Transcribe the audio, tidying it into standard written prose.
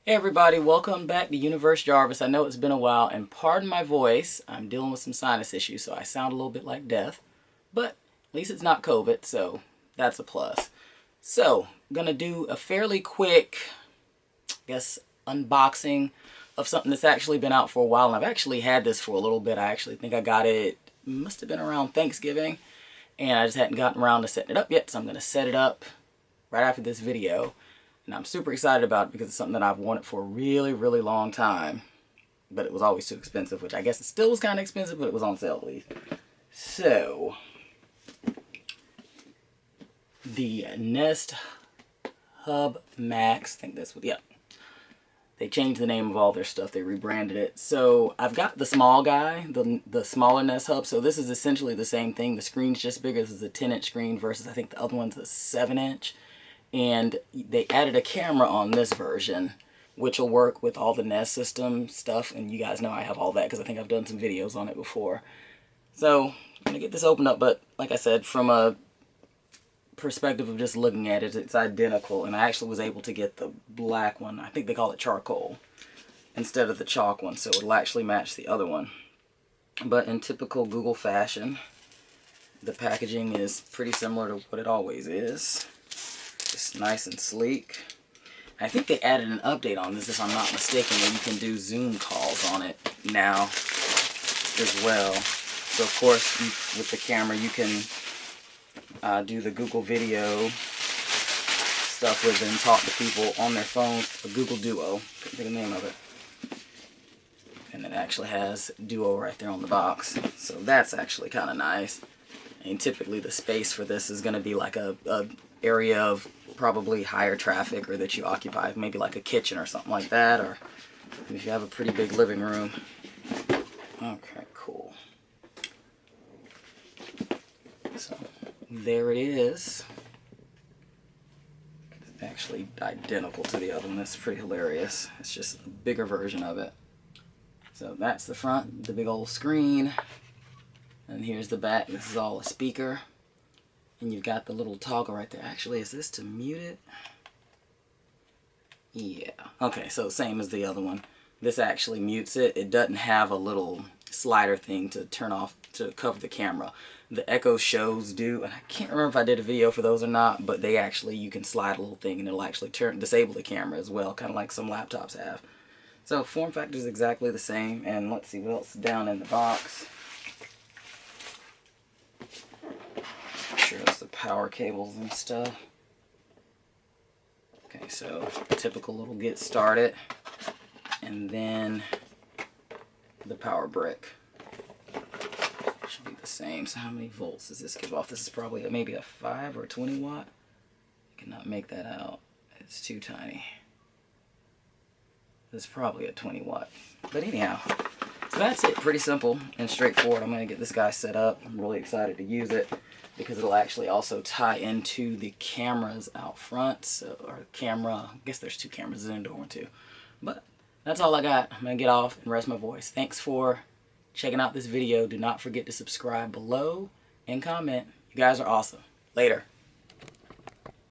Hey everybody, welcome back to Universe Jarvis. I know it's been a while, and pardon my voice. I'm dealing with some sinus issues, so I sound a little bit like death. But at least it's not COVID, so that's a plus. So, I'm gonna do a fairly quick, I guess, unboxing of something that's actually been out for a while, and I've actually had this for a little bit. I actually think I got it, must have been around Thanksgiving, and I just hadn't gotten around to setting it up yet, so I'm gonna set it up right after this video. And I'm super excited about it because it's something that I've wanted for a really, really long time. But it was always too expensive, which I guess it still was kind of expensive, but it was on sale at least. So, the Nest Hub Max, I think that's what, yeah. They changed the name of all their stuff, they rebranded it. So, I've got the small guy, the smaller Nest Hub. So this is essentially the same thing. The screen's just bigger. This is a 10-inch screen versus I think the other one's a 7-inch. And they added a camera on this version, which will work with all the Nest system stuff, and you guys know I have all that because I think I've done some videos on it before. So I'm gonna get this opened up, but like I said, from a perspective of just looking at it, it's identical, and I actually was able to get the black one. I think they call it charcoal instead of the chalk one, so it'll actually match the other one. But in typical Google fashion, the packaging is pretty similar to what it always is. Just nice and sleek. I think they added an update on this, if I'm not mistaken, where you can do Zoom calls on it now as well. So of course, with the camera, you can do the Google video stuff with and talk to people on their phone. A Google Duo, couldn't think of the name of it. And it actually has Duo right there on the box. So that's actually kind of nice. And typically the space for this is going to be like a area of probably higher traffic, or that you occupy, maybe like a kitchen or something like that, or if you have a pretty big living room. Okay, cool. So there it is. It's actually identical to the other one. That's pretty hilarious. It's just a bigger version of it. So that's the front, the big old screen, and here's the back. This is all a speaker. And you've got the little toggle right there. Actually, is this to mute it? Yeah. Okay, so same as the other one. This actually mutes it. It doesn't have a little slider thing to turn off to cover the camera. The Echo Shows do, and I can't remember if I did a video for those or not, but they actually, you can slide a little thing and it'll actually disable the camera as well, kind of like some laptops have. So form factor is exactly the same, and let's see what else is down in the box. Sure, that's the power cables and stuff. Okay, so typical little get started, and then the power brick should be the same. So how many volts does this give off? This is probably maybe a 5 or 20 watt. I cannot make that out. It's too tiny. This is probably a 20 watt. But anyhow, so that's it. Pretty simple and straightforward. I'm going to get this guy set up. I'm really excited to use it, because it'll actually also tie into the cameras out front. So, or camera, I guess there's 2 cameras, an indoor one too. But that's all I got. I'm going to get off and rest my voice. Thanks for checking out this video. Do not forget to subscribe below and comment. You guys are awesome. Later.